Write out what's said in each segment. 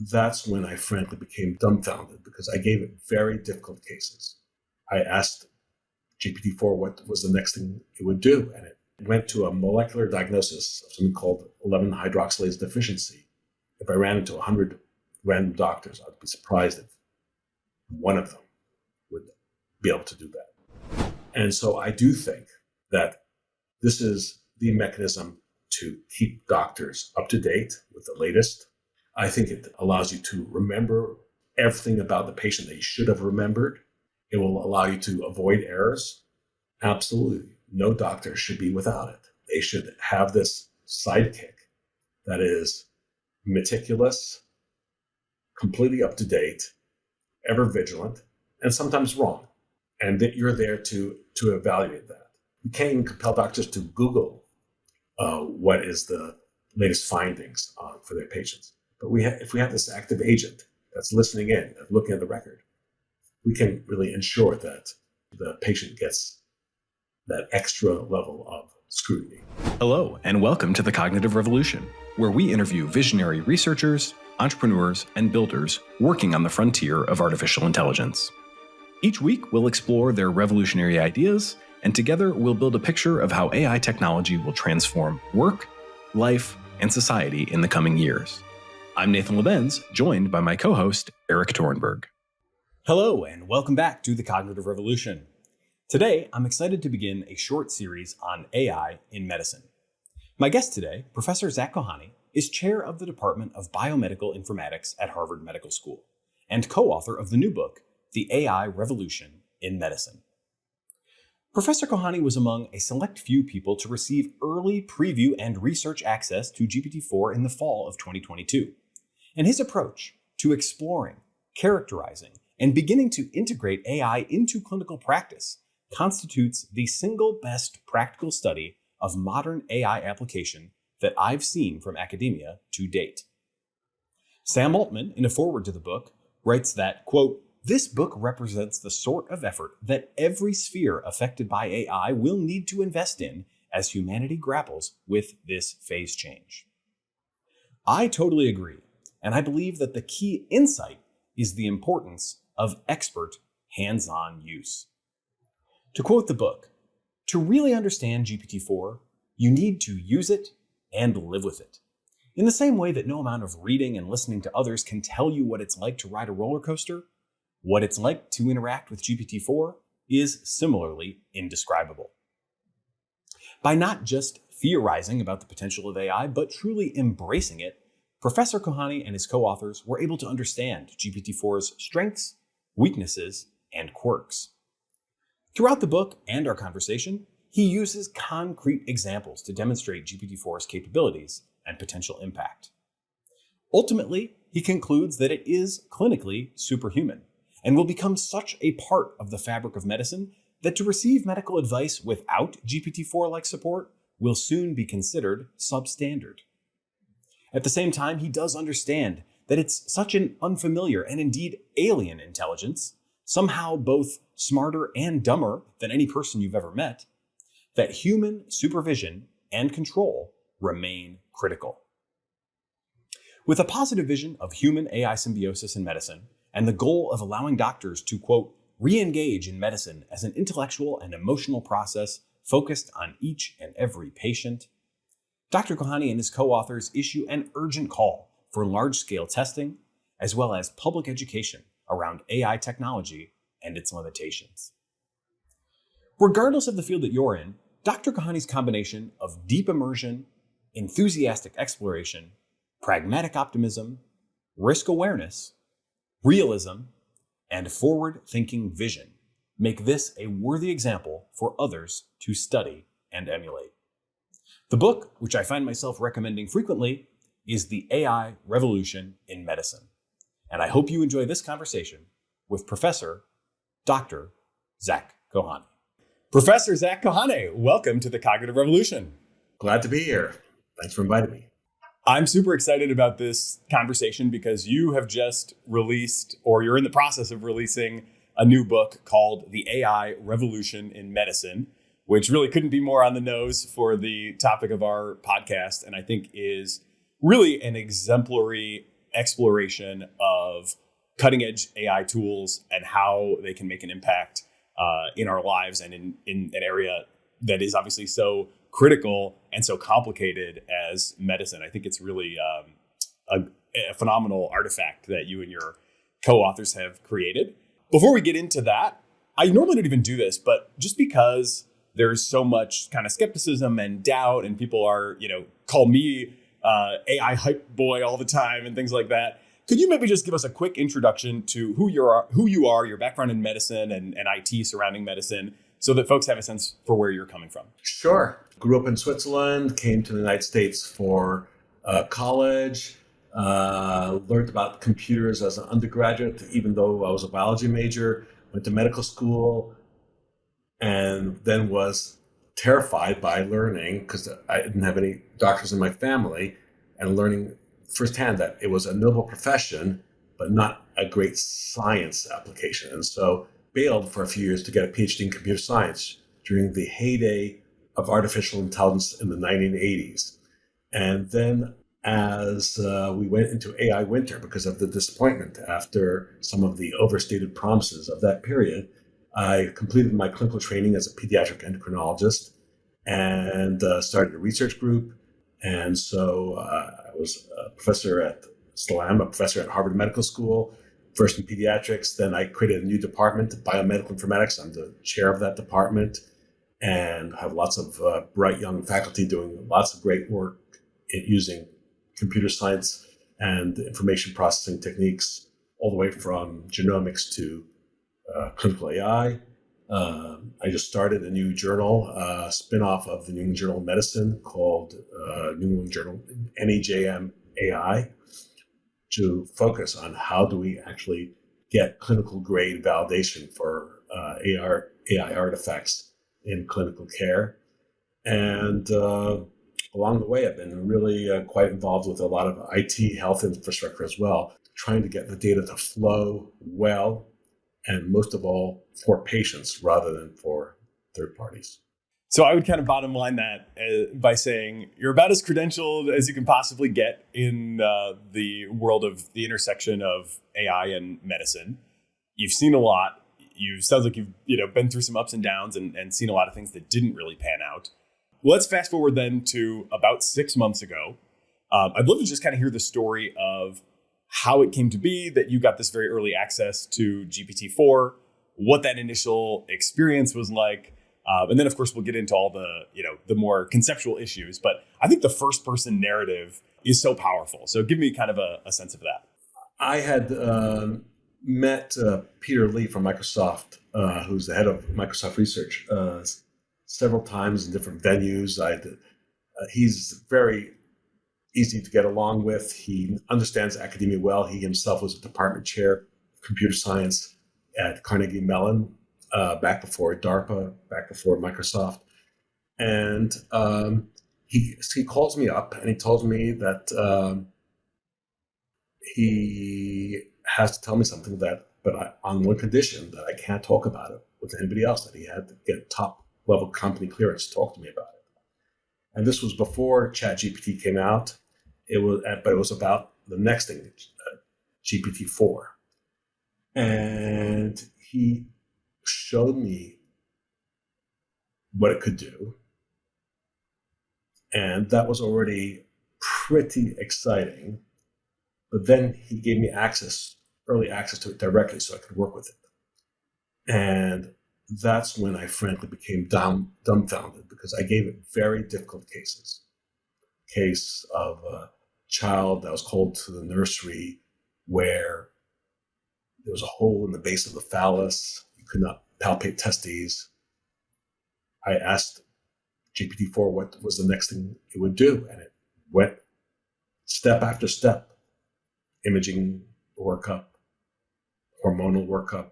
that's when I frankly became dumbfounded because I gave it very difficult cases. I asked GPT-4 what was the next thing it would do, and it went to a molecular diagnosis of something called 11-hydroxylase deficiency. If I ran into 100 random doctors, I'd be surprised if one of them would be able to do that. And so I do think that this is the mechanism to keep doctors up to date with the latest. I think it allows you to remember everything about the patient that you should have remembered. It will allow you to avoid errors. Absolutely. No doctor should be without it. They should have this sidekick that is meticulous, completely up to date, ever vigilant, and sometimes wrong. And that you're there to evaluate that. You can't even compel doctors to Google what is the latest findings for their patients. But if we have this active agent that's listening in, that's looking at the record, we can really ensure that the patient gets that extra level of scrutiny. Hello, and welcome to The Cognitive Revolution, where we interview visionary researchers, entrepreneurs, and builders working on the frontier of artificial intelligence. Each week, we'll explore their revolutionary ideas, and together we'll build a picture of how AI technology will transform work, life, and society in the coming years. I'm Nathan Lebenz, joined by my co-host, Eric Torenberg. Hello, and welcome back to The Cognitive Revolution. Today, I'm excited to begin a short series on AI in medicine. My guest today, Professor Zak Kohane, is chair of the Department of Biomedical Informatics at Harvard Medical School and co-author of the new book, The AI Revolution in Medicine. Professor Kohane was among a select few people to receive early preview and research access to GPT-4 in the fall of 2022. And his approach to exploring, characterizing, and beginning to integrate AI into clinical practice constitutes the single best practical study of modern AI application that I've seen from academia to date. Sam Altman, in a foreword to the book, writes that, quote, "This book represents the sort of effort that every sphere affected by AI will need to invest in as humanity grapples with this phase change." I totally agree, and I believe that the key insight is the importance of expert hands-on use. To quote the book, "To really understand GPT-4, you need to use it and live with it. In the same way that no amount of reading and listening to others can tell you what it's like to ride a roller coaster, what it's like to interact with GPT-4 is similarly indescribable." By not just theorizing about the potential of AI, but truly embracing it, Professor Kohane and his co-authors were able to understand GPT-4's strengths, weaknesses, and quirks. Throughout the book and our conversation, he uses concrete examples to demonstrate GPT-4's capabilities and potential impact. Ultimately, he concludes that it is clinically superhuman and will become such a part of the fabric of medicine that to receive medical advice without GPT-4-like support will soon be considered substandard. At the same time, he does understand that it's such an unfamiliar and indeed alien intelligence, somehow both smarter and dumber than any person you've ever met, that human supervision and control remain critical. With a positive vision of human-AI symbiosis in medicine, and the goal of allowing doctors to, quote, re-engage in medicine as an intellectual and emotional process focused on each and every patient, Dr. Kohane and his co-authors issue an urgent call for large-scale testing, as well as public education around AI technology and its limitations. Regardless of the field that you're in, Dr. Kohane's combination of deep immersion, enthusiastic exploration, pragmatic optimism, risk awareness, realism, and forward-thinking vision make this a worthy example for others to study and emulate. The book, which I find myself recommending frequently, is The AI Revolution in Medicine. And I hope you enjoy this conversation with Professor Dr. Zak Kohane. Professor Zak Kohane, welcome to The Cognitive Revolution. Glad to be here. Thanks for inviting me. I'm super excited about this conversation because you have just released, or you're in the process of releasing, a new book called The AI Revolution in Medicine, which really couldn't be more on the nose for the topic of our podcast, and I think is really an exemplary exploration of cutting edge AI tools and how they can make an impact in our lives and in an area that is obviously so critical and so complicated as medicine. I think it's really a phenomenal artifact that you and your co-authors have created. Before we get into that, I normally don't even do this, but just because there's so much kind of skepticism and doubt, and people are, call me AI hype boy all the time and things like that. Could you maybe just give us a quick introduction to who you are, your background in medicine and IT surrounding medicine, so that folks have a sense for where you're coming from? Sure. Grew up in Switzerland, came to the United States for college, learned about computers as an undergraduate, even though I was a biology major, went to medical school, and then was terrified by learning, because I didn't have any doctors in my family, and learning firsthand that it was a noble profession, but not a great science application. And so bailed for a few years to get a PhD in computer science during the heyday of artificial intelligence in the 1980s. And then as we went into AI winter because of the disappointment after some of the overstated promises of that period, I completed my clinical training as a pediatric endocrinologist and started a research group. And so I was a professor at Harvard Medical School, first in pediatrics. Then I created a new department, Biomedical Informatics. I'm the chair of that department and have lots of bright young faculty doing lots of great work using computer science and information processing techniques, all the way from genomics to clinical AI. I just started a new journal, spin-off of the New England Journal of Medicine called New England Journal NEJM AI, to focus on how do we actually get clinical grade validation for AI artifacts in clinical care. And along the way, I've been really quite involved with a lot of IT health infrastructure as well, trying to get the data to flow well, and most of all, for patients rather than for third parties. So I would kind of bottom line that by saying you're about as credentialed as you can possibly get in the world of the intersection of AI and medicine. You've seen a lot. Sounds like you've been through some ups and downs and seen a lot of things that didn't really pan out. Let's fast forward then to about 6 months ago. I'd love to just kind of hear the story of how it came to be that you got this very early access to GPT-4, what that initial experience was like. And then, of course, we'll get into all the more conceptual issues. But I think the first person narrative is so powerful. So give me kind of a sense of that. I had met Peter Lee from Microsoft, who's the head of Microsoft Research, several times in different venues. He's very easy to get along with. He understands academia well. He himself was a department chair of computer science at Carnegie Mellon, back before DARPA, back before Microsoft. And he calls me up and he tells me that he has to tell me something but on one condition, that I can't talk about it with anybody else, that he had to get top level company clearance to talk to me about it. And this was before ChatGPT came out. But it was about the next thing, GPT-4. And he showed me what it could do. And that was already pretty exciting. But then he gave me early access to it directly so I could work with it. And that's when I frankly became dumbfounded, because I gave it very difficult cases. Case of a child that was called to the nursery where there was a hole in the base of the phallus. You could not palpate testes. I asked GPT-4 what was the next thing it would do, and it went step after step, imaging workup, hormonal workup,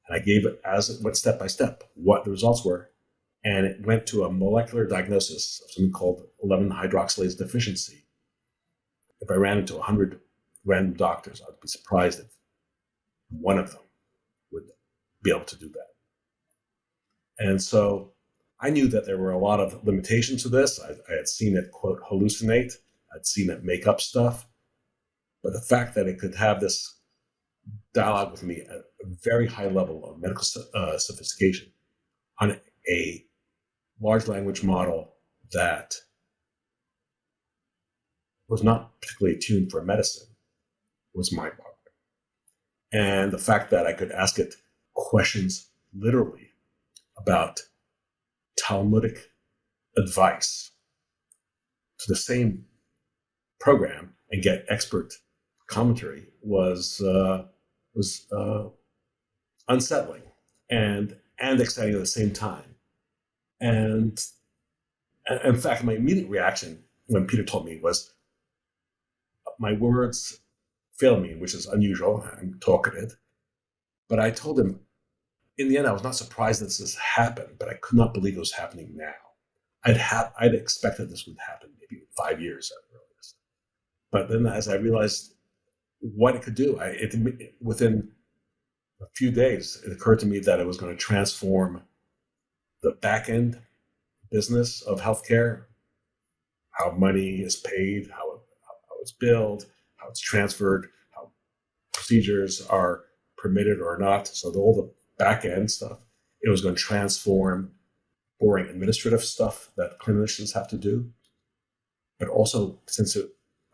and I gave it, as it went step by step, what the results were. And it went to a molecular diagnosis of something called 11-hydroxylase deficiency. If I ran into 100 random doctors, I'd be surprised if one of them would be able to do that. And so I knew that there were a lot of limitations to this. I had seen it, quote, hallucinate. I'd seen it make up stuff. But the fact that it could have this dialogue with me at a very high level of medical sophistication on a large language model that was not particularly tuned for medicine was mind-boggling. And the fact that I could ask it questions literally about Talmudic advice to the same program and get expert commentary was unsettling and exciting at the same time. And in fact, my immediate reaction when Peter told me was my words failed me, which is unusual. I'm talkative. But I told him, in the end, I was not surprised that this happened, but I could not believe it was happening now. I'd expected this would happen maybe 5 years at the earliest. But then as I realized what it could do, within a few days, it occurred to me that it was going to transform the back-end business of healthcare, how money is paid, how it's billed, how it's transferred, how procedures are permitted or not. So all the back-end stuff, it was going to transform boring administrative stuff that clinicians have to do. But also, since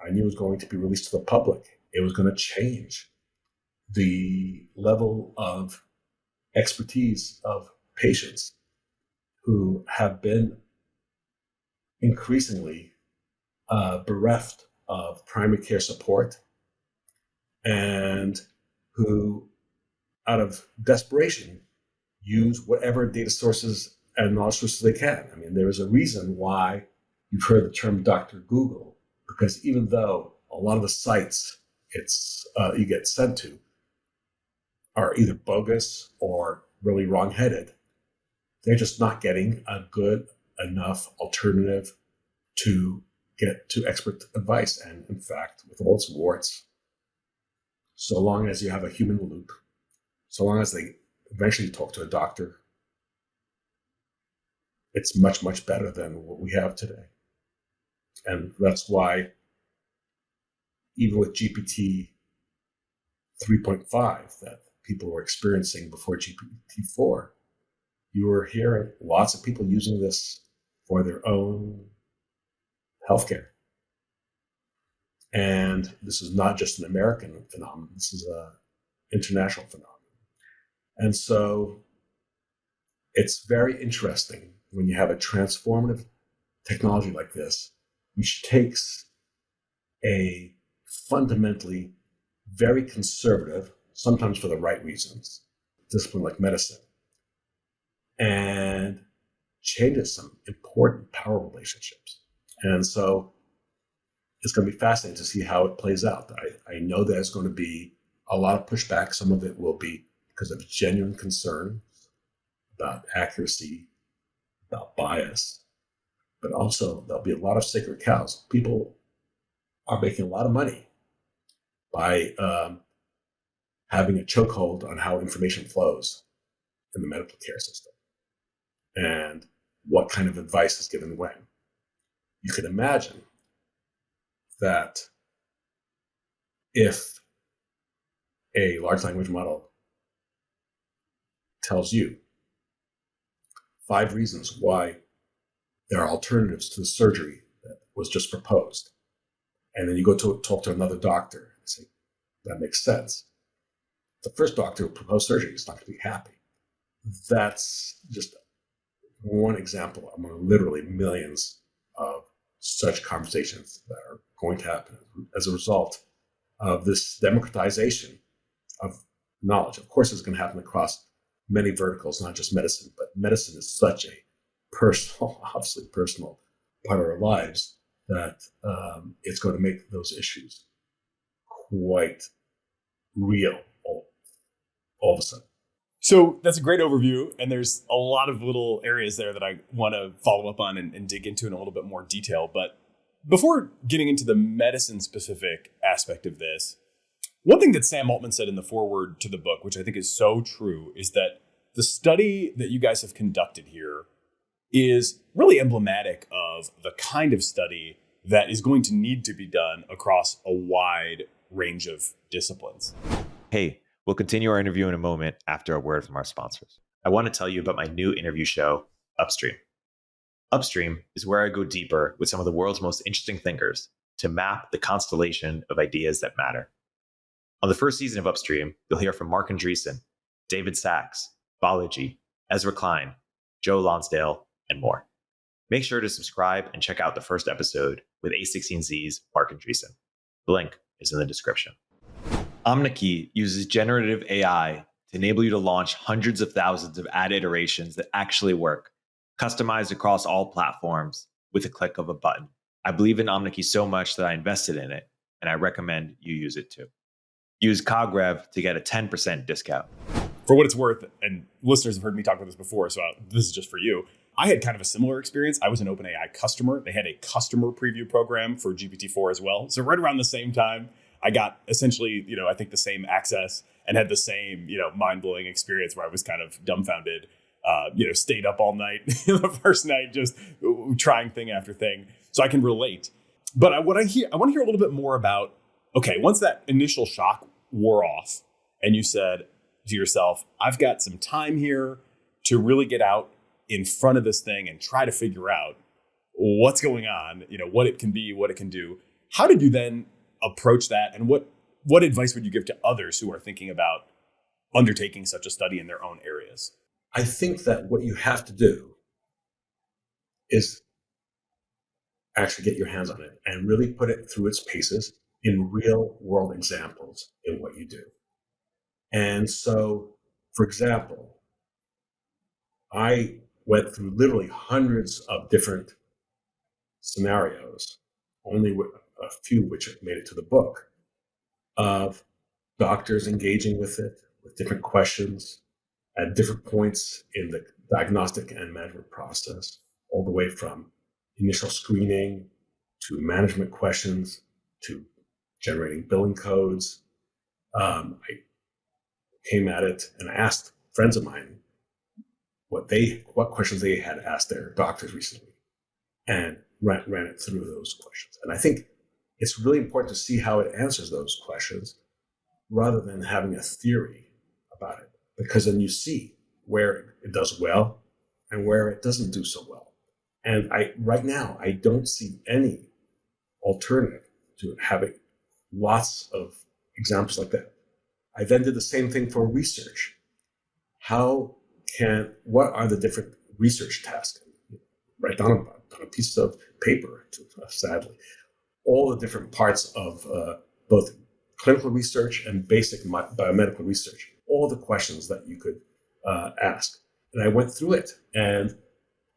I knew it was going to be released to the public, it was going to change the level of expertise of patients who have been increasingly bereft of primary care support and who, out of desperation, use whatever data sources and knowledge sources they can. I mean, there is a reason why you've heard the term Dr. Google, because even though a lot of the sites you get sent to are either bogus or really wrong-headed, they're just not getting a good enough alternative to get to expert advice. And in fact, with all its warts, so long as you have a human loop, so long as they eventually talk to a doctor, it's much, much better than what we have today. And that's why even with GPT 3.5 that people were experiencing before GPT-4, you were hearing lots of people using this for their own healthcare. And this is not just an American phenomenon. This is an international phenomenon. And so it's very interesting when you have a transformative technology like this, which takes a fundamentally very conservative, sometimes for the right reasons, discipline like medicine, and changes some important power relationships. And so it's going to be fascinating to see how it plays out. I know there's going to be a lot of pushback. Some of it will be because of genuine concern about accuracy, about bias, but also there'll be a lot of sacred cows. People are making a lot of money by having a chokehold on how information flows in the medical care system and what kind of advice is given when. You can imagine that if a large language model tells you 5 reasons why there are alternatives to the surgery that was just proposed, and then you go to talk to another doctor and say, that makes sense. The first doctor who proposed surgery is not going to be happy. That's just one example among literally millions of such conversations that are going to happen as a result of this democratization of knowledge. Of course, it's going to happen across many verticals, not just medicine, but medicine is such a personal, obviously personal part of our lives that it's going to make those issues quite real all of a sudden. So that's a great overview. And there's a lot of little areas there that I want to follow up on and dig into in a little bit more detail. But before getting into the medicine specific aspect of this, one thing that Sam Altman said in the foreword to the book, which I think is so true, is that the study that you guys have conducted here is really emblematic of the kind of study that is going to need to be done across a wide range of disciplines. Hey, we'll continue our interview in a moment after a word from our sponsors. I want to tell you about my new interview show, Upstream. Upstream is where I go deeper with some of the world's most interesting thinkers to map the constellation of ideas that matter. On the first season of Upstream, you'll hear from Mark Andreessen, David Sachs, Balaji, Ezra Klein, Joe Lonsdale, and more. Make sure to subscribe and check out the first episode with A16Z's Mark Andreessen. The link is in the description. Omneky uses generative AI to enable you to launch hundreds of thousands of ad iterations that actually work, customized across all platforms with a click of a button. I believe in Omneky so much that I invested in it, and I recommend you use it too. Use CogRev to get a 10% discount. For what it's worth, and listeners have heard me talk about this before, so this is just for you. I had kind of a similar experience. I was an OpenAI customer. They had a customer preview program for GPT-4 as well. So right around the same time, I got essentially, I think the same access and had the same, mind-blowing experience where I was kind of dumbfounded, stayed up all night the first night, just trying thing after thing. So I can relate. But I want to hear a little bit more about, okay, once that initial shock wore off and you said to yourself, I've got some time here to really get out in front of this thing and try to figure out what's going on, what it can be, what it can do. How did you then approach that? And what advice would you give to others who are thinking about undertaking such a study in their own areas? I think that what you have to do is actually get your hands on it and really put it through its paces in real world examples in what you do. And so, for example, I went through literally hundreds of different scenarios, only a few which made it to the book, of doctors engaging with it with different questions at different points in the diagnostic and management process, all the way from initial screening to management questions to generating billing codes. I came at it and asked friends of mine what questions they had asked their doctors recently, and ran it through those questions. And I think it's really important to see how it answers those questions rather than having a theory about it, because then you see where it does well and where it doesn't do so well. And right now, I don't see any alternative to having lots of examples like that. I then did the same thing for research. What are the different research tasks? Write down on a piece of paper, sadly, all the different parts of both clinical research and basic biomedical research, all the questions that you could ask. And I went through it, and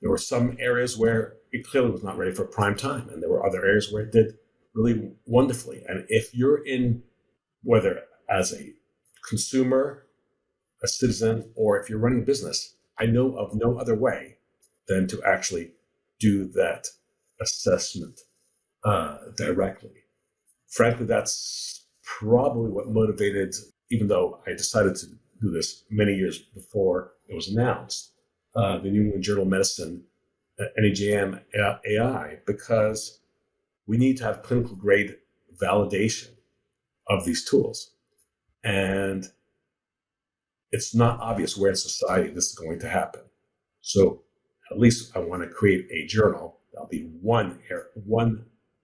there were some areas where it clearly was not ready for prime time, and there were other areas where it did really wonderfully. And if you're in, whether as a consumer, a citizen, or if you're running a business, I know of no other way than to actually do that assessment directly. Frankly, that's probably what motivated, even though I decided to do this many years before it was announced, the New England Journal of Medicine, NEJM AI, because we need to have clinical grade validation of these tools. And it's not obvious where in society this is going to happen. So at least I want to create a journal that'll be one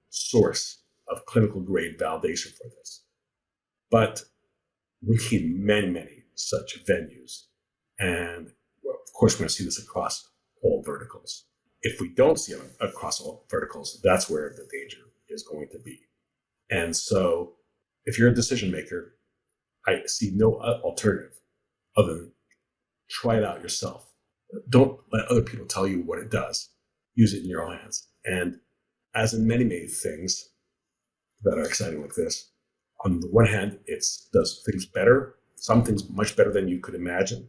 source of clinical grade validation for this. But we need many, many such venues. And of course, we're going to see this across all verticals. If we don't see it across all verticals, that's where the danger is going to be. And so if you're a decision maker, I see no alternative other than try it out yourself. Don't let other people tell you what it does. Use it in your own hands. And as in many, many things that are exciting like this, on the one hand, it does things better, some things much better than you could imagine,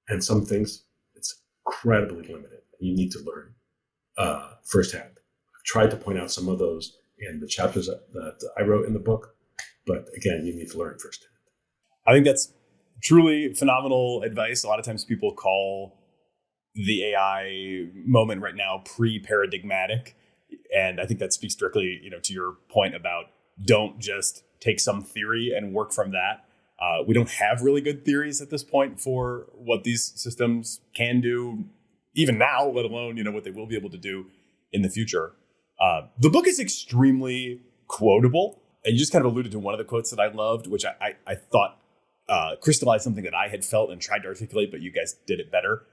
and some things it's incredibly limited. You need to learn firsthand. I've tried to point out some of those in the chapters that I wrote in the book, but again, you need to learn firsthand. I think that's truly phenomenal advice. A lot of times people call the AI moment right now pre-paradigmatic. And I think that speaks directly, to your point about don't just take some theory and work from that. We don't have really good theories at this point for what these systems can do, even now, let alone, what they will be able to do in the future. The book is extremely quotable. And you just kind of alluded to one of the quotes that I loved, which I thought crystallized something that I had felt and tried to articulate, but you guys did it better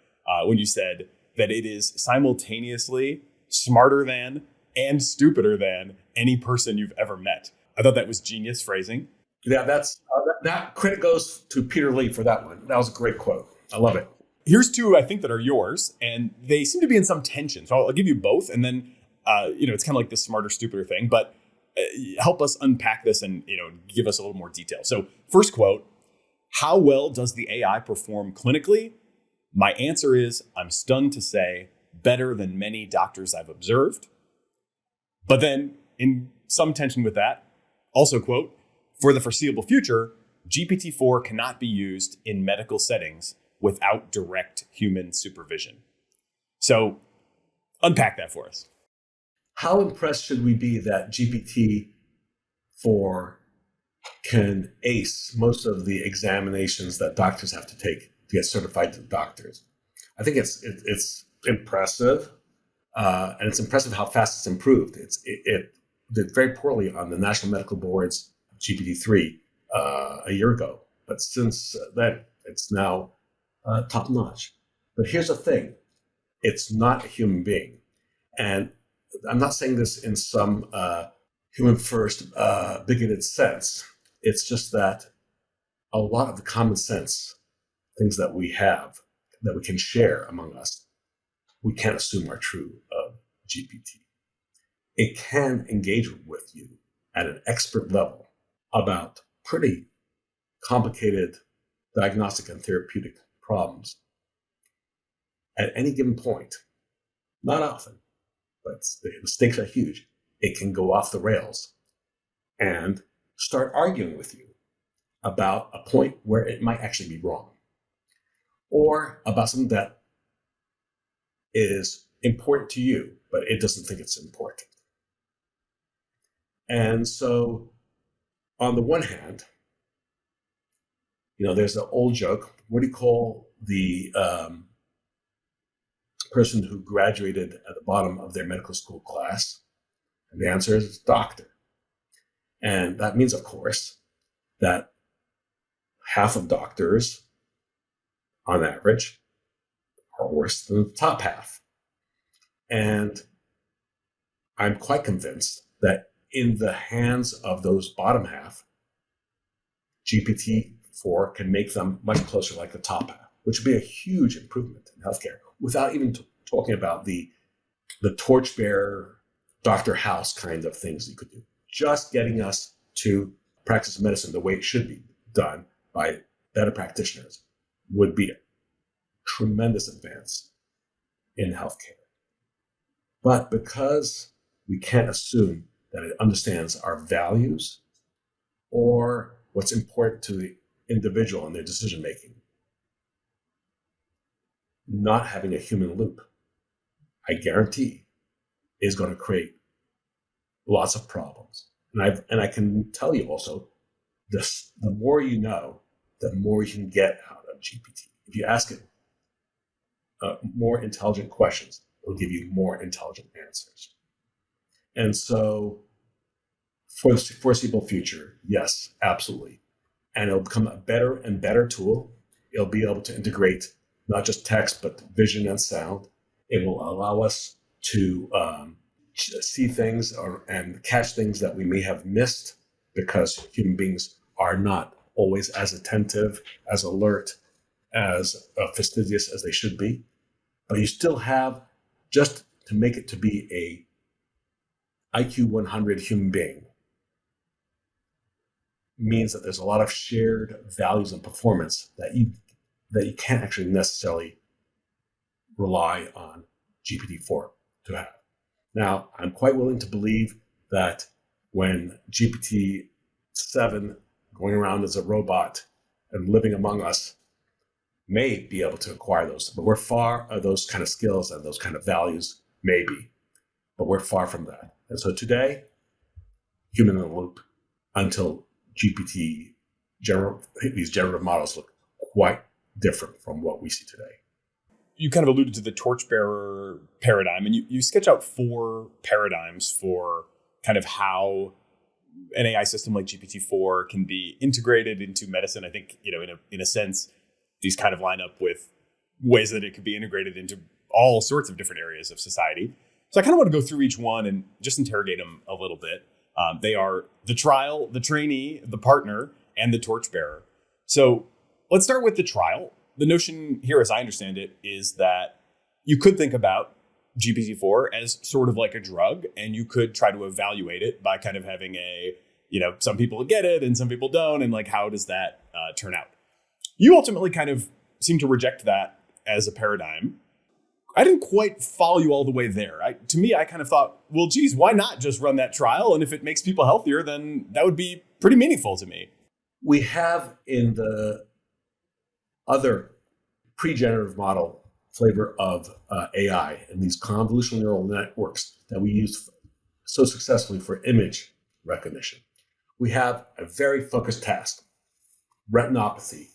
when you said that it is simultaneously smarter than and stupider than any person you've ever met. I thought that was genius phrasing. Yeah, that credit goes to Peter Lee for that one. That was a great quote. I love it. Here's two I think that are yours, and they seem to be in some tension. So I'll give you both, and then it's kind of like this smarter, stupider thing, but help us unpack this and give us a little more detail. So first quote: "How well does the AI perform clinically? My answer is, I'm stunned to say, better than many doctors I've observed." But then, in some tension with that, also quote, "For the foreseeable future, GPT-4 cannot be used in medical settings without direct human supervision." So unpack that for us. How impressed should we be that GPT-4 can ace most of the examinations that doctors have to take to get certified to doctors? I think it's impressive, and it's impressive how fast it's improved. It did very poorly on the National Medical Board's GPT-3 a year ago, but since then it's now top notch. But here's the thing: it's not a human being, and I'm not saying this in some human first bigoted sense. It's just that a lot of the common sense things that we have that we can share among us, we can't assume are true of GPT. It can engage with you at an expert level about pretty complicated diagnostic and therapeutic problems at any given point. Not often, but the stakes are huge. It can go off the rails and start arguing with you about a point where it might actually be wrong, or about something that is important to you, but it doesn't think it's important. And so, on the one hand, there's an old joke: what do you call the person who graduated at the bottom of their medical school class? And the answer is doctor. And that means, of course, that half of doctors, on average, are worse than the top half. And I'm quite convinced that in the hands of those bottom half, GPT-4 can make them much closer like the top half, which would be a huge improvement in healthcare, without even talking about the Torchbearer, Dr. House kind of things you could do. Just getting us to practice medicine the way it should be done by better practitioners would be a tremendous advance in healthcare. But because we can't assume that it understands our values or what's important to the individual in their decision making, not having a human loop, I guarantee, is going to create lots of problems. And I can tell you also, this: the more you know, the more you can get out of GPT. If you ask it more intelligent questions, it'll give you more intelligent answers. And so, for the foreseeable future, yes, absolutely. And it'll become a better and better tool. It'll be able to integrate not just text, but vision and sound. It will allow us to see things and catch things that we may have missed, because human beings are not always as attentive, as alert, as fastidious as they should be. But you still have, just to make it to be a IQ 100 human being, means that there's a lot of shared values and performance that you can't actually necessarily rely on GPT-4 to have. Now, I'm quite willing to believe that when GPT-7, going around as a robot and living among us, may be able to acquire those, but we're far of those kind of skills and those kind of values, maybe, but we're far from that. And so today, human in the loop until these generative models look quite different from what we see today. You kind of alluded to the Torchbearer paradigm, and you sketch out 4 paradigms for kind of how an AI system like GPT-4 can be integrated into medicine. I think, in a sense, these kind of line up with ways that it could be integrated into all sorts of different areas of society. So I kind of want to go through each one and just interrogate them a little bit. They are the trial, the trainee, the partner, and the torchbearer. So let's start with the trial. The notion here, as I understand it, is that you could think about GPT-4 as sort of like a drug, and you could try to evaluate it by kind of having some people get it and some people don't, and like, how does that turn out? You ultimately kind of seem to reject that as a paradigm. I didn't quite follow you all the way there. To me, I kind of thought, well, geez, why not just run that trial? And if it makes people healthier, then that would be pretty meaningful to me. We have in the other pre-generative model flavor of AI and these convolutional neural networks that we use so successfully for image recognition. We have a very focused task, retinopathy,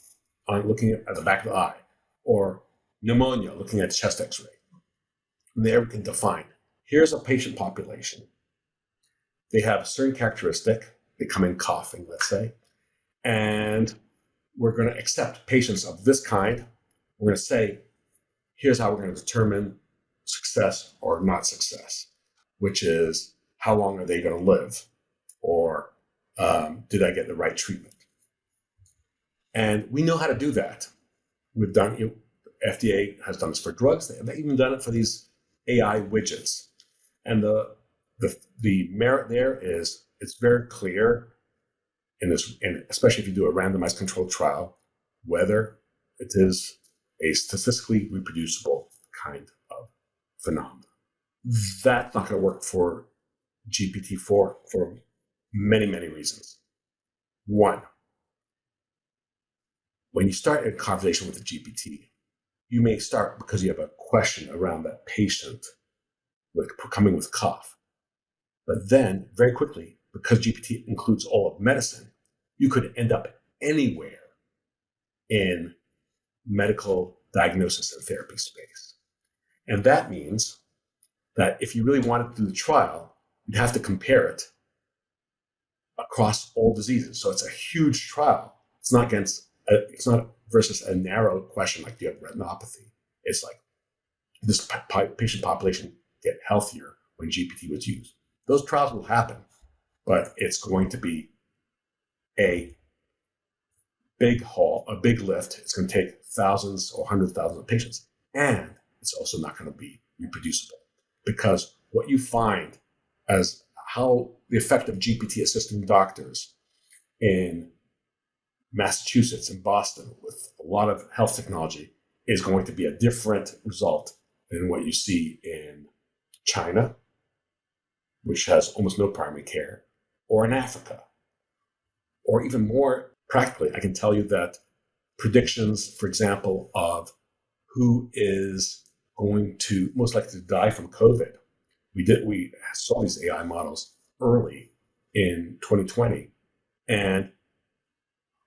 on looking at the back of the eye, or pneumonia, looking at chest x-ray. And there we can define, here's a patient population. They have a certain characteristic. They come in coughing, let's say, and we're going to accept patients of this kind. We're going to say, here's how we're going to determine success or not success, which is how long are they going to live, or did I get the right treatment? And we know how to do that. We've done it. FDA has done this for drugs. They've even done it for these AI widgets. And the merit there is it's very clear in this, and especially if you do a randomized controlled trial, whether it is a statistically reproducible kind of phenomenon. That's not going to work for GPT-4 for many, many reasons. One, when you start a conversation with a GPT, you may start because you have a question around that patient coming with cough. But then, very quickly, because GPT includes all of medicine, you could end up anywhere in medical diagnosis and therapy space. And that means that if you really wanted to do the trial, you'd have to compare it across all diseases. So it's a huge trial. It's not versus a narrow question like, do you have retinopathy? It's like, this patient population get healthier when GPT was used. Those trials will happen, but it's going to be a big haul, a big lift. It's going to take thousands or hundreds of thousands of patients. And it's also not going to be reproducible, because what you find as how the effect of GPT assisting doctors in Massachusetts and Boston with a lot of health technology is going to be a different result than what you see in China, which has almost no primary care, or in Africa. Or even more practically, I can tell you that predictions, for example, of who is going to most likely to die from COVID. We saw these AI models early in 2020, and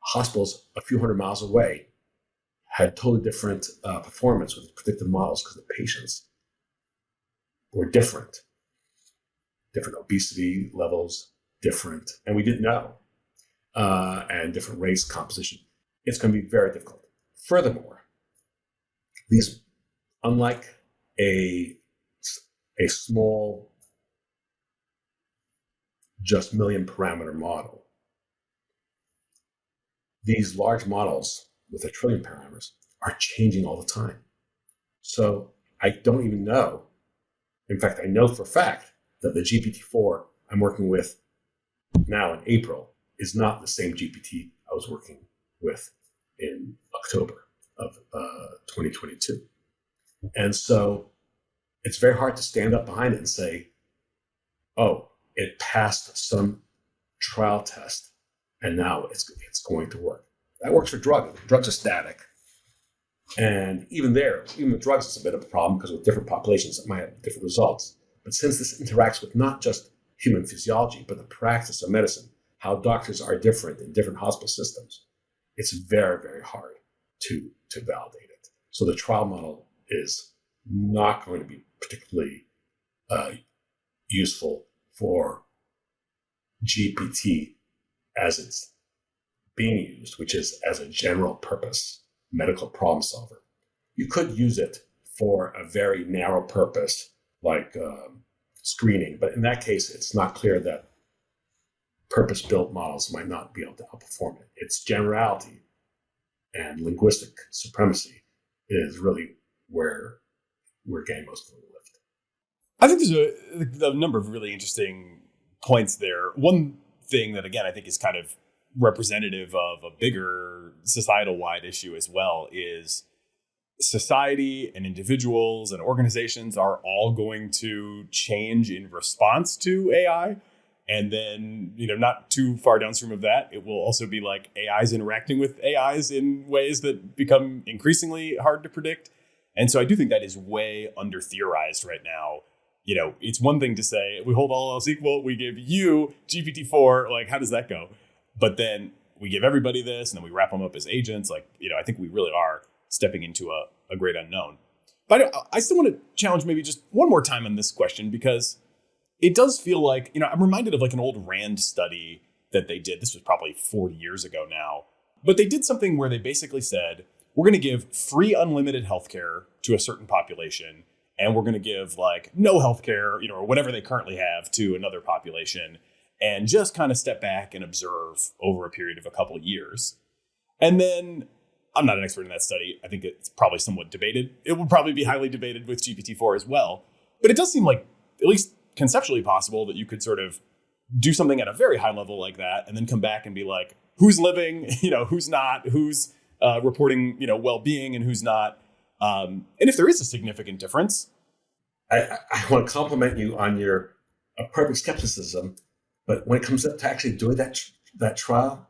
hospitals a few hundred miles away had totally different performance with predictive models because the patients were different obesity levels, different, and we didn't know, and different race composition. It's going to be very difficult. Furthermore, these, unlike a small, just million parameter model, these large models with a trillion parameters are changing all the time. So I don't even know. In fact, I know for a fact that the GPT-4 I'm working with now in April is not the same GPT I was working with in October of 2022. And so it's very hard to stand up behind it and say, oh, it passed some trial test and now it's going to work. That works for drugs. Drugs are static. And even with drugs, it's a bit of a problem because with different populations, it might have different results. But since this interacts with not just human physiology, but the practice of medicine, how doctors are different in different hospital systems, it's very, very hard to validate it. So the trial model is not going to be particularly useful for GPT as it's being used, which is as a general purpose medical problem solver. You could use it for a very narrow purpose like screening, but in that case, it's not clear that purpose-built models might not be able to outperform it. Its generality and linguistic supremacy is really where we're getting most of the lift. I think there's a number of really interesting points there. One thing that, again, I think is kind of representative of a bigger societal-wide issue as well is society and individuals and organizations are all going to change in response to AI. And then, not too far downstream of that, it will also be like AIs interacting with AIs in ways that become increasingly hard to predict. And so I do think that is way under theorized right now. It's one thing to say, we hold all else equal, we give you GPT-4, like, how does that go? But then we give everybody this, and then we wrap them up as agents. Like, I think we really are stepping into a great unknown. But I still want to challenge maybe just one more time on this question, because it does feel like, I'm reminded of like an old Rand study that they did. This was probably 40 years ago now. But they did something where they basically said, we're going to give free unlimited healthcare to a certain population, and we're going to give like no healthcare, or whatever they currently have to another population, and just kind of step back and observe over a period of a couple of years. And then I'm not an expert in that study. I think it's probably somewhat debated. It would probably be highly debated with GPT-4 as well. But it does seem like, at least conceptually possible, that you could sort of do something at a very high level like that and then come back and be like, who's living, who's not, who's reporting, well-being and who's not. And if there is a significant difference. I want to compliment you on your appropriate skepticism, but when it comes up to actually doing that trial,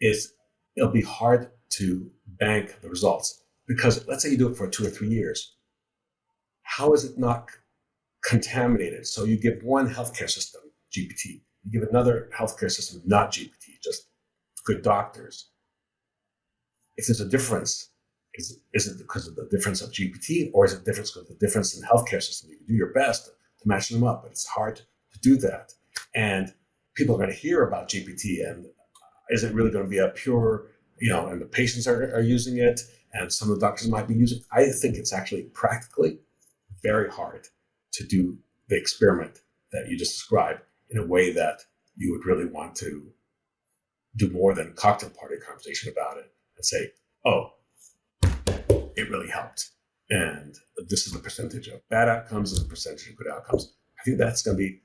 it'll be hard to bank the results. Because let's say you do it for 2 or 3 years. How is it not contaminated? So you give one healthcare system, GPT, you give another healthcare system, not GPT, just good doctors. If there's a difference, is it because of the difference of GPT, or is it difference because of the difference in the healthcare system? You can do your best to match them up, but it's hard to do that. And people are going to hear about GPT, and is it really going to be a pure, and the patients are using it, and some of the doctors might be using it. I think it's actually practically very hard to do the experiment that you just described in a way that you would really want to do more than a cocktail party conversation about it and say, oh, it really helped. And this is the percentage of bad outcomes and the percentage of good outcomes. I think that's going to be,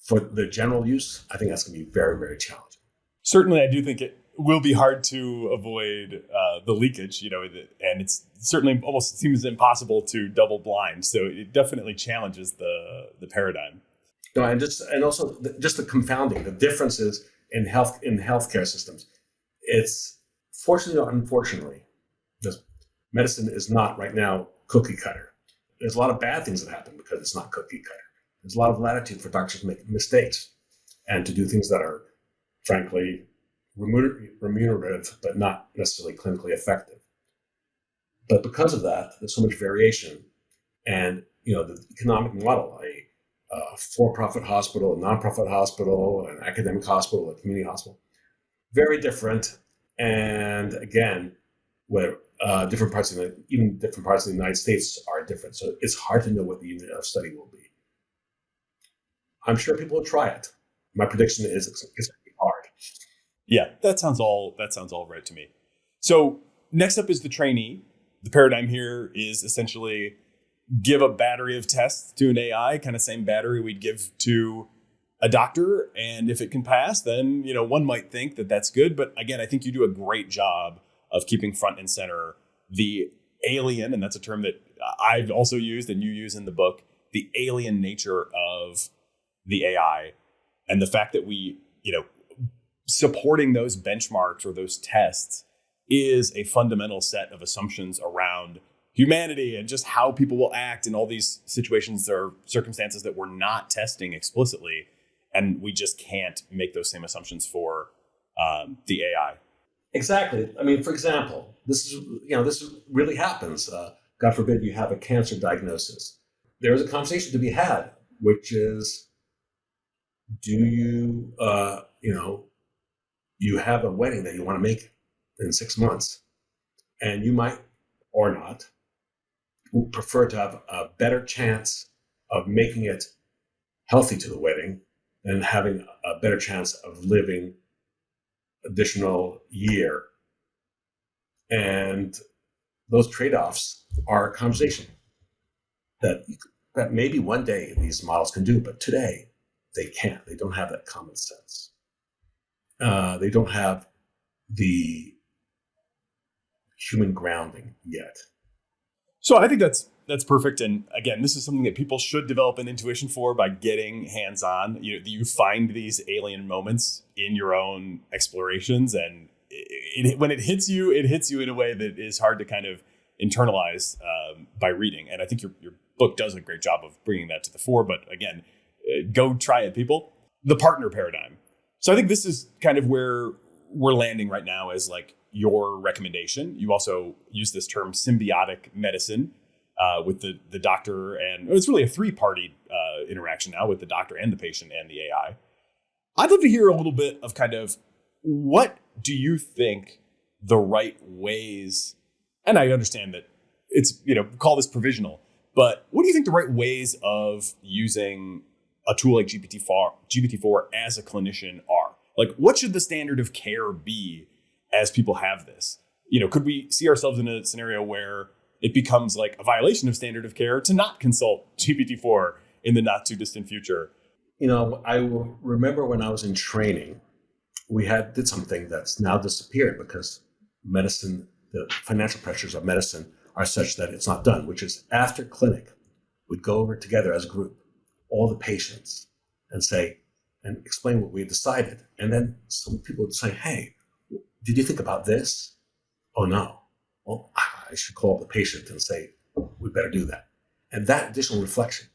for the general use, I think that's going to be very, very challenging. Certainly, I do think it will be hard to avoid the leakage, and it's certainly almost seems impossible to double blind. So it definitely challenges the paradigm. No, and also just the confounding, the differences in healthcare systems. It's fortunately or unfortunately, this medicine is not right now cookie cutter. There's a lot of bad things that happen because it's not cookie cutter. There's a lot of latitude for doctors to make mistakes and to do things that are, frankly, remunerative, but not necessarily clinically effective. But because of that, there's so much variation. And, the economic model, a for-profit hospital, a non-profit hospital, an academic hospital, a community hospital, very different. And again, where different parts of the United States are different. So it's hard to know what the unit of study will be. I'm sure people will try it. My prediction is it's going to be hard. Yeah, that sounds all right to me. So next up is the trainee. The paradigm here is essentially give a battery of tests to an AI, kind of same battery we'd give to a doctor. And if it can pass, then, one might think that that's good. But again, I think you do a great job of keeping front and center the alien, and that's a term that I've also used and you use in the book, the alien nature of the AI and the fact that we, supporting those benchmarks or those tests is a fundamental set of assumptions around humanity and just how people will act in all these situations or circumstances that we're not testing explicitly. and we just can't make those same assumptions for the AI. Exactly. I mean, for example, this really happens. God forbid you have a cancer diagnosis. There is a conversation to be had, which is, do you, you have a wedding that you want to make in 6 months, and you might or not prefer to have a better chance of making it healthy to the wedding than having a better chance of living additional year. And those trade-offs are a conversation that maybe one day these models can do, but today they can't. They don't have that common sense. They don't have the human grounding yet. So I think that's perfect. And again, this is something that people should develop an intuition for by getting hands-on. You find these alien moments in your own explorations, and when it hits you in a way that is hard to kind of internalize by reading. And I think your book does a great job of bringing that to the fore. But again, go try it, people. The partner paradigm. So I think this is kind of where we're landing right now as like your recommendation. You also use this term symbiotic medicine with the doctor, and it's really a three-party interaction now with the doctor and the patient and the AI. I'd love to hear a little bit of kind of what do you think the right ways, and I understand that it's, call this provisional, but what do you think the right ways of using a tool like GPT-4 as a clinician are? Like, what should the standard of care be as people have this? Could we see ourselves in a scenario where it becomes like a violation of standard of care to not consult GPT-4 in the not too distant future? I remember when I was in training, we did something that's now disappeared because medicine, the financial pressures of medicine are such that it's not done, which is after clinic, we'd go over together as a group, all the patients, and explain what we decided. And then some people would say, hey, did you think about this? Oh, no. Well, I should call the patient and say, we better do that. And that additional reflection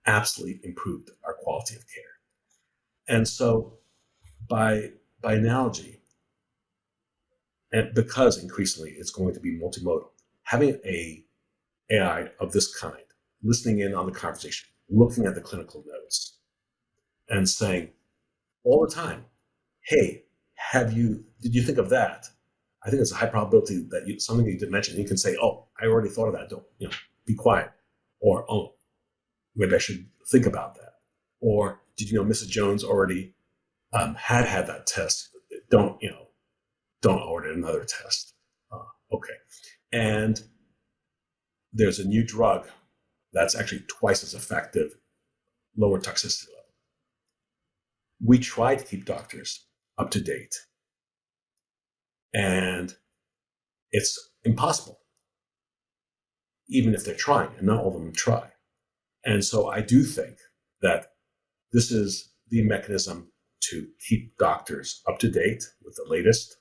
absolutely improved our quality of care. And so by analogy, and because increasingly it's going to be multimodal, having a AI of this kind, listening in on the conversation, looking at the clinical notes, and saying all the time, hey, did you think of that? I think it's a high probability that something you didn't mention. You can say, oh, I already thought of that. Don't, be quiet. Or, oh, maybe I should think about that. Or, did you know Mrs. Jones already had that test? Don't order another test. Okay. And there's a new drug that's actually twice as effective, lower toxicity level. We try to keep doctors up to date, and it's impossible, even if they're trying, and not all of them try. And so I do think that this is the mechanism to keep doctors up to date with the latest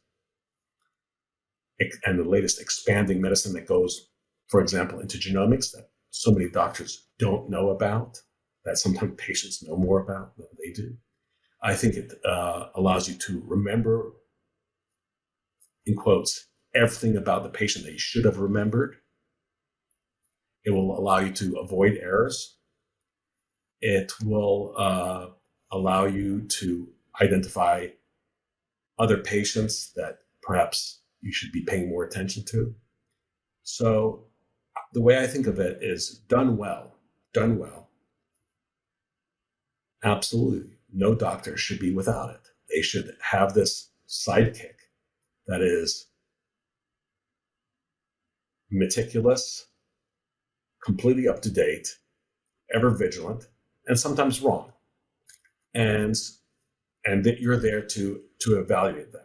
and the latest expanding medicine that goes, for example, into genomics that so many doctors don't know about, that sometimes patients know more about than they do. I think it allows you to remember, in quotes, everything about the patient that you should have remembered. It will allow you to avoid errors. It will allow you to identify other patients that perhaps you should be paying more attention to. So the way I think of it is done well, absolutely. No doctor should be without it. They should have this sidekick that is meticulous, completely up to date, ever vigilant, and sometimes wrong. And that you're there to evaluate that.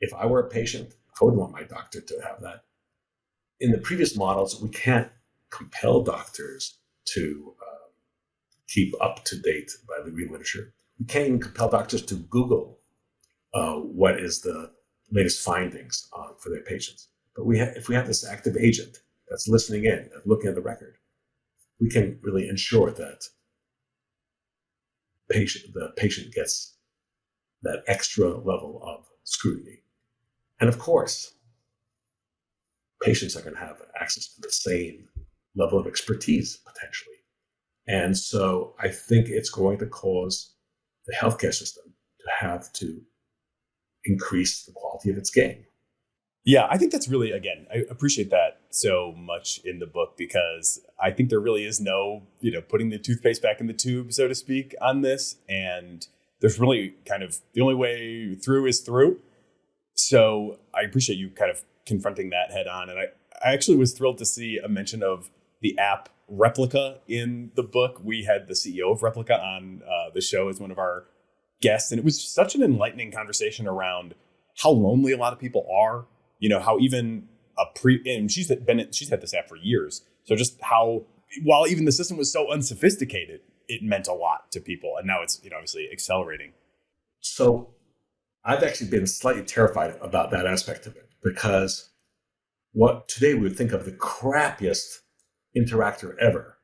If I were a patient, I would want my doctor to have that. In the previous models, we can't compel doctors to keep up to date by the read literature. We can't even compel doctors to Google what is the latest findings for their patients. But if we have this active agent that's listening in, that's looking at the record, we can really ensure that the patient gets that extra level of scrutiny. And of course, patients are going to have access to the same level of expertise potentially. And so I think it's going to cause the healthcare system to have to increase the quality of its game. Yeah, I think that's really, again, I appreciate that so much in the book, because I think there really is no, putting the toothpaste back in the tube, so to speak, on this. And there's really kind of the only way through is through. So I appreciate you kind of confronting that head on. And I actually was thrilled to see a mention of the app Replica in the book. We had the CEO of Replica on the show as one of our guests. And it was such an enlightening conversation around how lonely a lot of people are. How even and she's had this app for years. So just how, while even the system was so unsophisticated, it meant a lot to people. And now it's, obviously accelerating. So I've actually been slightly terrified about that aspect of it, because what today we would think of the crappiest interactor ever,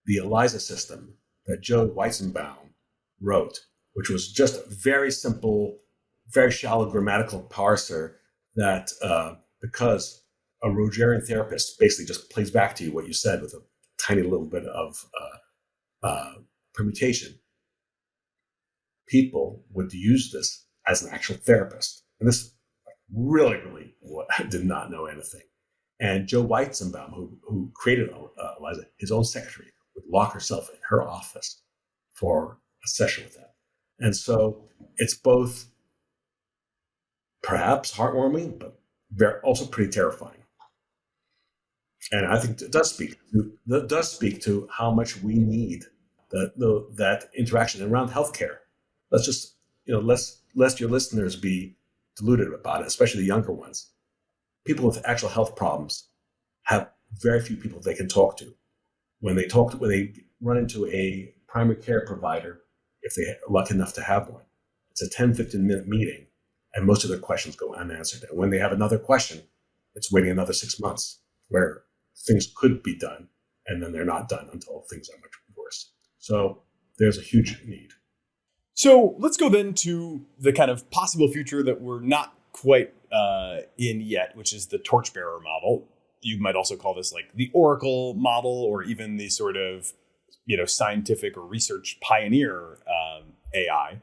the ELIZA system that Joe Weizenbaum wrote, which was just a very simple, very shallow grammatical parser that because a Rogerian therapist basically just plays back to you what you said with a tiny little bit of permutation, people would use this as an actual therapist. And this really did not know anything. And Joe Weizenbaum, who created ELIZA, his own secretary, would lock herself in her office for a session with that. And so it's both perhaps heartwarming, but also pretty terrifying. And I think it does speak to how much we need that interaction around healthcare. Let's just, lest your listeners be deluded about it, especially the younger ones. People with actual health problems have very few people they can talk to. When they run into a primary care provider, if they are lucky enough to have one, it's a 10, 15-minute meeting, and most of their questions go unanswered. And when they have another question, it's waiting another 6 months, where things could be done, and then they're not done until things are much worse. So there's a huge need. So let's go then to the kind of possible future that we're not quite in yet, which is the Torchbearer model. You might also call this like the Oracle model, or even the sort of, scientific or research pioneer AI.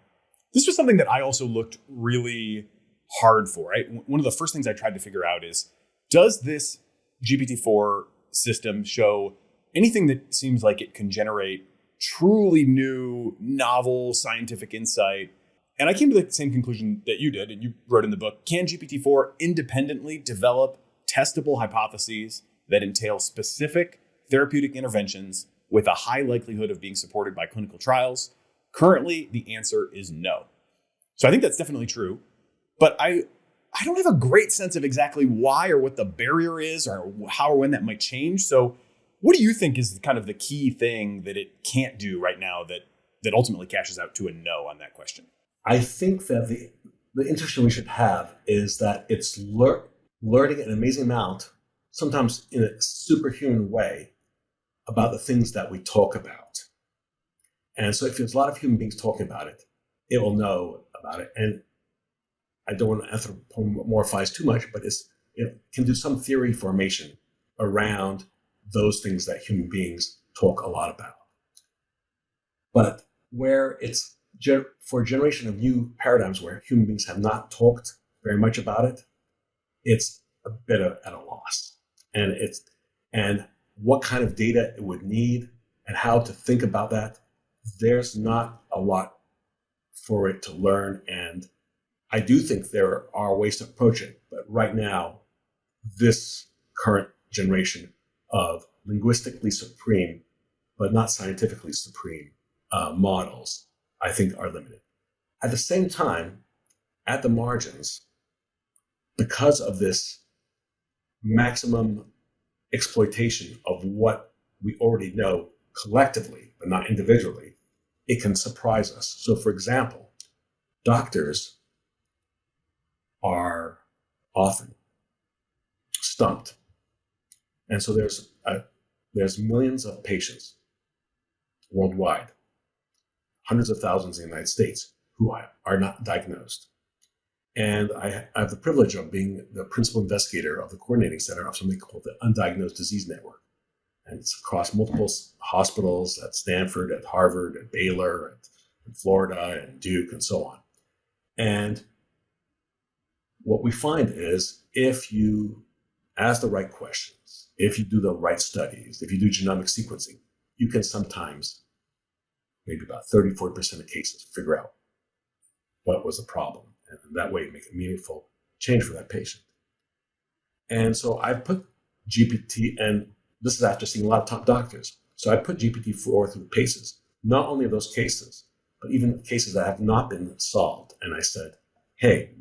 This was something that I also looked really hard for. Right? One of the first things I tried to figure out is, does this GPT-4 system show anything that seems like it can generate truly new, novel scientific insight? And I came to the same conclusion that you did, and you wrote in the book. Can GPT-4 independently develop testable hypotheses that entail specific therapeutic interventions with a high likelihood of being supported by clinical trials? Currently, the answer is no. So I think that's definitely true. But I don't have a great sense of exactly why or what the barrier is, or how or when that might change. So what do you think is kind of the key thing that it can't do right now that ultimately cashes out to a no on that question? I think that the intuition we should have is that it's learning an amazing amount, sometimes in a superhuman way, about the things that we talk about. And so if there's a lot of human beings talking about it, it will know about it. And I don't want to anthropomorphize too much, but it can do some theory formation around those things that human beings talk a lot about. But where it's for a generation of new paradigms where human beings have not talked very much about it, it's a bit at a loss. And what kind of data it would need and how to think about that, there's not a lot for it to learn. And I do think there are ways to approach it, but right now, this current generation of linguistically supreme, but not scientifically supreme models, I think are limited. At the same time, at the margins, because of this maximum exploitation of what we already know collectively, but not individually, it can surprise us. So for example, doctors are often stumped. And so there's millions of patients worldwide, hundreds of thousands in the United States who are not diagnosed. And I have the privilege of being the principal investigator of the coordinating center of something called the Undiagnosed Disease Network. And it's across multiple hospitals at Stanford, at Harvard, at Baylor, in Florida, and Duke, and so on. And what we find is if you ask the right questions, if you do the right studies, if you do genomic sequencing, you can sometimes, maybe about 30, 40% of cases, figure out what was the problem. And that way make a meaningful change for that patient. And so I put GPT, and this is after seeing a lot of top doctors. So I put GPT-4 through the paces, not only of those cases, but even cases that have not been solved. And I said, hey,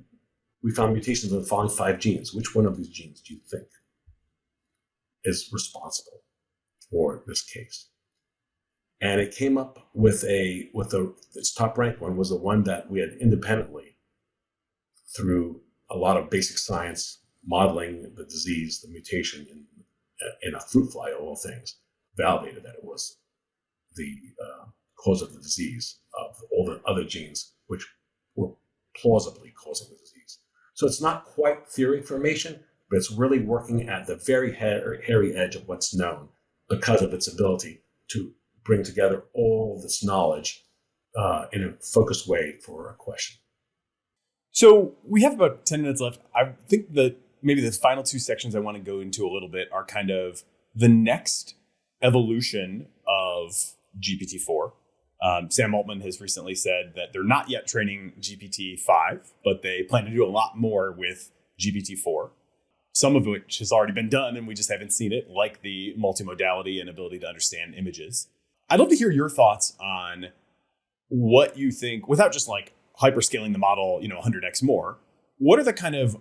we found mutations in the following 5 genes. Which one of these genes do you think is responsible for this case? And it came up with its top ranked one was the one that we had independently, through a lot of basic science, modeling the disease, the mutation in a fruit fly, of all things, validated that it was the cause of the disease of all the other genes which were plausibly causing the disease. So it's not quite theory information, but it's really working at the very hairy edge of what's known because of its ability to bring together all this knowledge in a focused way for a question. So we have about 10 minutes left. I think that maybe the final 2 sections I want to go into a little bit are kind of the next evolution of GPT-4. Sam Altman has recently said that they're not yet training GPT-5, but they plan to do a lot more with GPT-4, some of which has already been done and we just haven't seen it, like the multimodality and ability to understand images. I'd love to hear your thoughts on what you think, without just like hyperscaling the model, 100x more. What are the kind of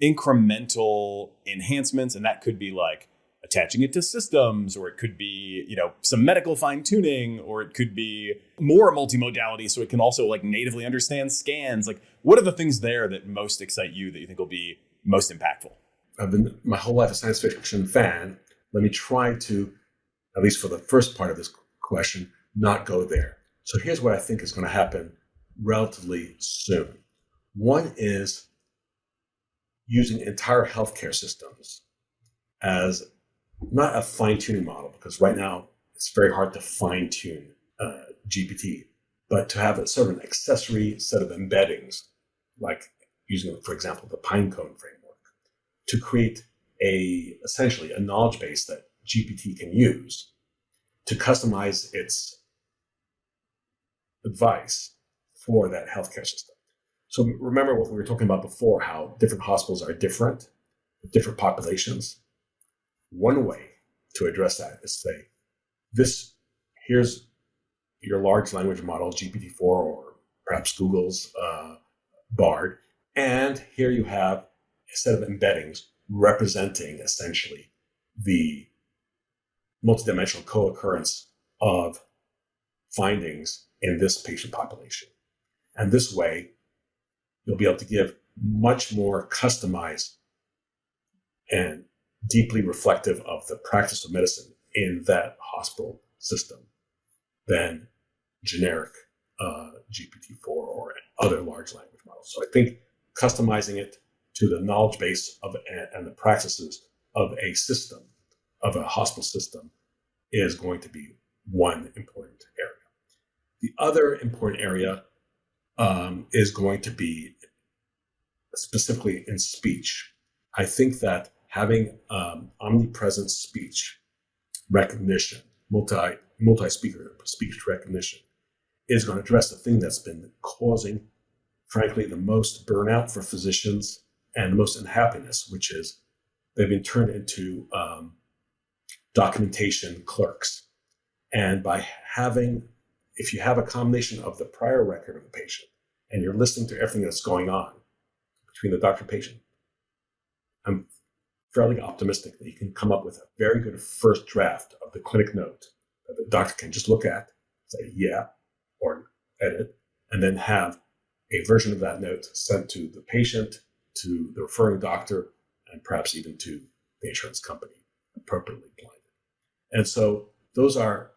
incremental enhancements? And that could be like attaching it to systems, or it could be, some medical fine tuning, or it could be more multimodality so it can also like natively understand scans. Like, what are the things there that most excite you that you think will be most impactful? I've been my whole life a science fiction fan. Let me try to, at least for the first part of this question, not go there. So here's what I think is going to happen relatively soon. One is using entire healthcare systems as not a fine-tuning model, because right now it's very hard to fine-tune GPT, but to have a sort of an accessory set of embeddings, like using, for example, the Pinecone framework, to create essentially a knowledge base that GPT can use to customize its advice for that healthcare system. So remember what we were talking about before, how different hospitals are different, with different populations. One way to address that is say, here's your large language model, GPT-4, or perhaps Google's Bard, and here you have a set of embeddings representing essentially the multidimensional co-occurrence of findings in this patient population. And this way, you'll be able to give much more customized and deeply reflective of the practice of medicine in that hospital system than generic GPT-4 or other large language models. So I think customizing it to the knowledge base of and the practices of a system, of a hospital system, is going to be one important area. The other important area is going to be specifically in speech. I think that having omnipresent speech recognition, multi-speaker speech recognition, is going to address the thing that's been causing, frankly, the most burnout for physicians and the most unhappiness, which is they've been turned into documentation clerks. And by if you have a combination of the prior record of the patient and you're listening to everything that's going on between the doctor and patient, I'm fairly optimistic that you can come up with a very good first draft of the clinic note that the doctor can just look at, say, yeah, or edit, and then have a version of that note sent to the patient, to the referring doctor, and perhaps even to the insurance company, appropriately blinded. And so those are,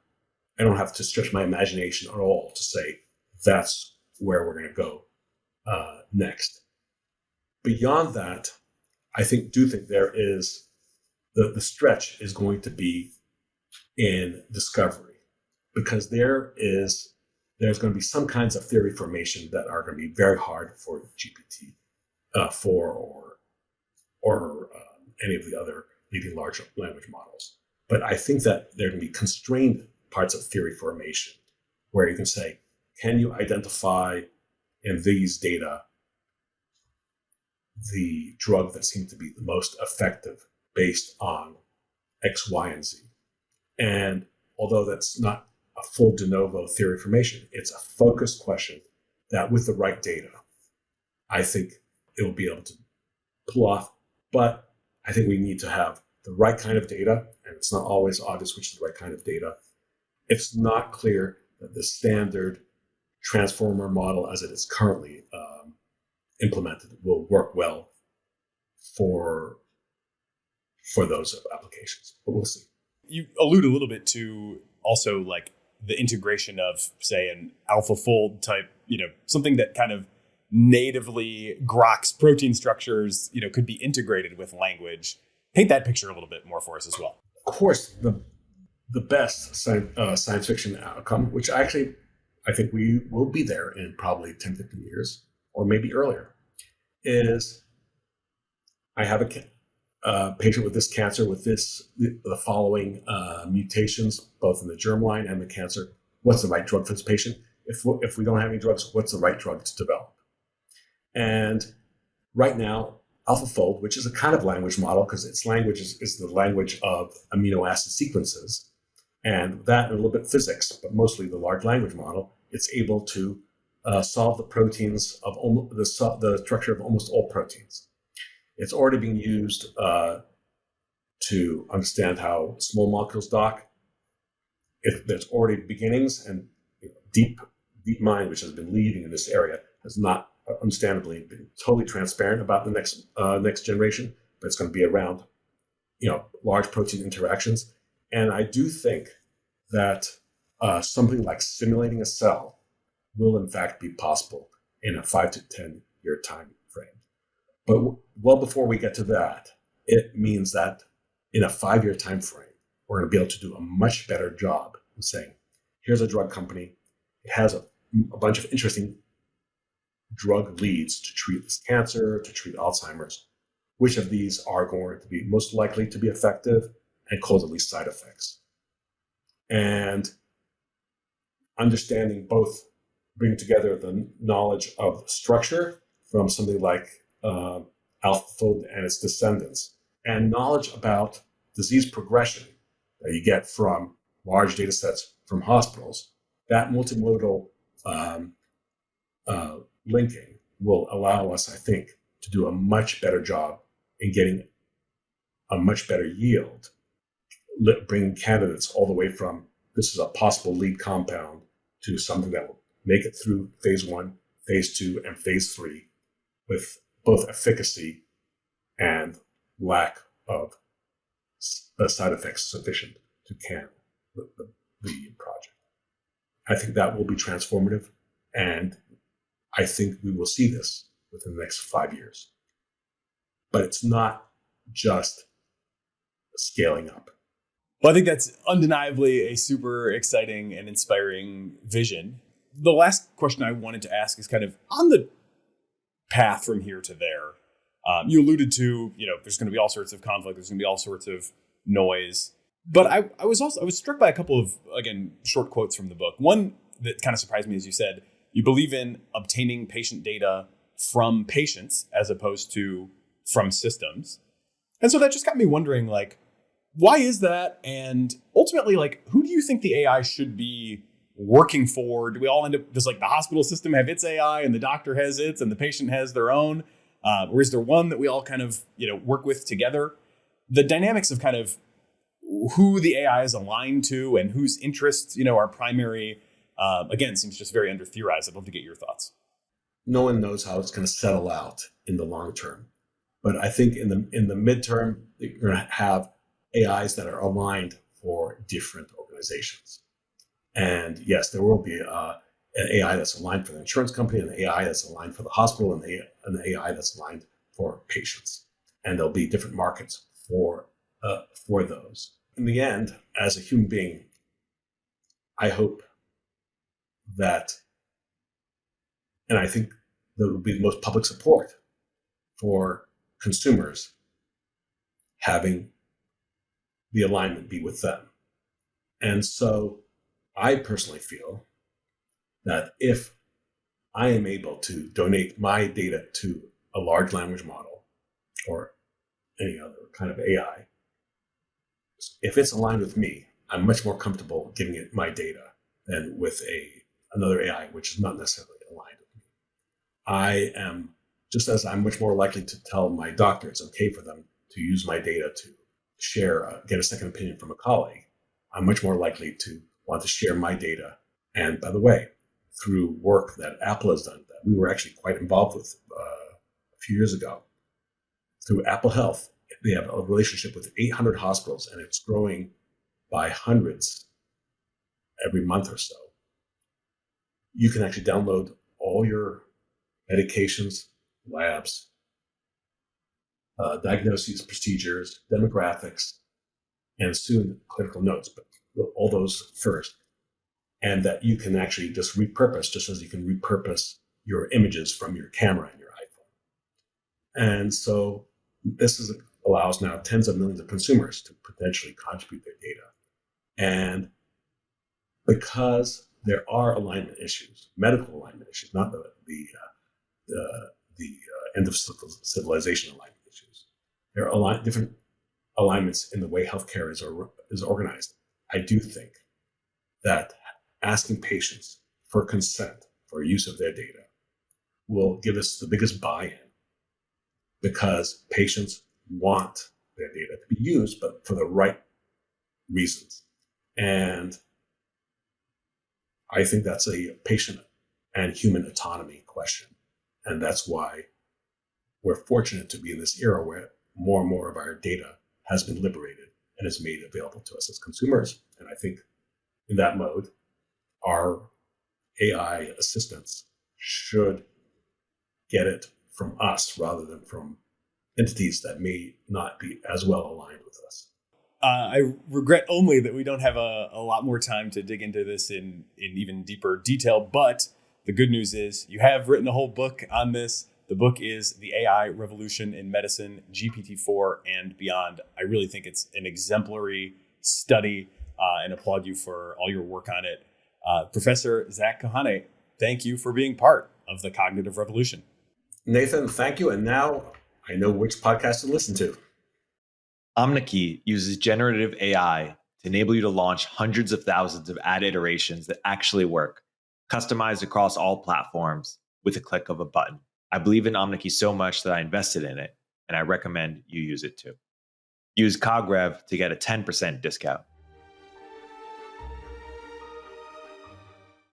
I don't have to stretch my imagination at all to say that's where we're going to go next. Beyond that, I do think there is the stretch is going to be in discovery, because there's going to be some kinds of theory formation that are going to be very hard for GPT-4 or any of the other leading large language models. But I think that there can be constrained parts of theory formation where you can say, can you identify in these data the drug that seems to be the most effective based on X, Y, and Z? And although that's not a full de novo theory formation, it's a focused question that with the right data, I think it will be able to pull off. But I think we need to have the right kind of data, and it's not always obvious which is the right kind of data. It's not clear that the standard transformer model as it is currently implemented will work well for those applications, but we'll see. You allude a little bit to also like the integration of, say, an AlphaFold type, something that kind of natively groks protein structures, could be integrated with language. Paint that picture a little bit more for us as well. Of course, the best science fiction outcome, which I think we will be there in probably 10, 15 years, or maybe earlier, is I have a patient with this cancer with the following mutations, both in the germline and the cancer. What's the right drug for this patient? If we don't have any drugs, what's the right drug to develop? And right now, AlphaFold, which is a kind of language model because its language is the language of amino acid sequences, and that and a little bit physics, but mostly the large language model, it's able to solve the proteins of the structure of almost all proteins. It's already being used to understand how small molecules dock. There's already beginnings, and DeepMind, which has been leading in this area, has not understandably been totally transparent about the next generation, but it's going to be around large protein interactions. And I do think that something like simulating a cell will in fact be possible in a 5 to 10 year time frame. But well before we get to that, it means that in a 5-year time frame, we're going to be able to do a much better job of saying, here's a drug company. It has a bunch of interesting drug leads to treat this cancer, to treat Alzheimer's. Which of these are going to be most likely to be effective and cause at least side effects? And understanding both, bringing together the knowledge of structure from something like AlphaFold and its descendants, and knowledge about disease progression that you get from large data sets from hospitals. That multimodal linking will allow us, I think, to do a much better job in getting a much better yield, bringing candidates all the way from this is a possible lead compound to something that will make it through phase 1, phase 2, and phase 3 with both efficacy and lack of side effects sufficient to can the project. I think that will be transformative, and I think we will see this within the next 5 years. But it's not just scaling up. Well, I think that's undeniably a super exciting and inspiring vision. The last question I wanted to ask is kind of on the path from here to there. You alluded to, there's going to be all sorts of conflict. There's going to be all sorts of noise. But I was struck by a couple of, again, short quotes from the book. One that kind of surprised me is you said you believe in obtaining patient data from patients as opposed to from systems. And so that just got me wondering, why is that? And ultimately, who do you think the AI should be working for? Do we all end up, does the hospital system have its AI and the doctor has its and the patient has their own? Or is there one that we all kind of, work with together? The dynamics of kind of who the AI is aligned to and whose interests, are primary, again, seems just very under-theorized. I'd love to get your thoughts. No one knows how it's going to settle out in the long term. But I think in the midterm, you're going to have AIs that are aligned for different organizations. And yes, there will be an AI that's aligned for the insurance company, an AI that's aligned for the hospital, and an AI that's aligned for patients. And there'll be different markets for those. In the end, as a human being, I hope that, and I think there will be the most public support for consumers having the alignment be with them. And so I personally feel that if I am able to donate my data to a large language model or any other kind of AI, if it's aligned with me, I'm much more comfortable giving it my data than with another AI, which is not necessarily aligned with me. I am, just as I'm much more likely to tell my doctor it's okay for them to use my data to share, get a second opinion from a colleague, I'm much more likely to want to share my data. And by the way, through work that Apple has done, that we were actually quite involved with a few years ago, through Apple Health, they have a relationship with 800 hospitals, and it's growing by hundreds every month or so. You can actually download all your medications, labs, diagnoses, procedures, demographics, and soon clinical notes, but all those first. And that you can actually just repurpose, just as you can repurpose your images from your camera and your iPhone. And so this allows now tens of millions of consumers to potentially contribute their data. And because there are alignment issues, medical alignment issues, not the end of civilization alignment issues, there are different alignments in the way healthcare is organized. I do think that asking patients for consent for use of their data will give us the biggest buy-in, because patients want their data to be used, but for the right reasons. And I think that's a patient and human autonomy question. And that's why we're fortunate to be in this era where more and more of our data has been liberated and is made available to us as consumers. And I think in that mode, our AI assistants should get it from us rather than from entities that may not be as well aligned with us. I regret only that we don't have a lot more time to dig into this in even deeper detail. But the good news is you have written a whole book on this. The book is The AI Revolution in Medicine, GPT-4 and Beyond. I really think it's an exemplary study and applaud you for all your work on it. Professor Zak Kohane, thank you for being part of the Cognitive Revolution. Nathan, thank you. And now I know which podcast to listen to. Omneky uses generative AI to enable you to launch hundreds of thousands of ad iterations that actually work, customized across all platforms with a click of a button. I believe in Omneky so much that I invested in it, and I recommend you use it too. Use CogRev to get a 10% discount.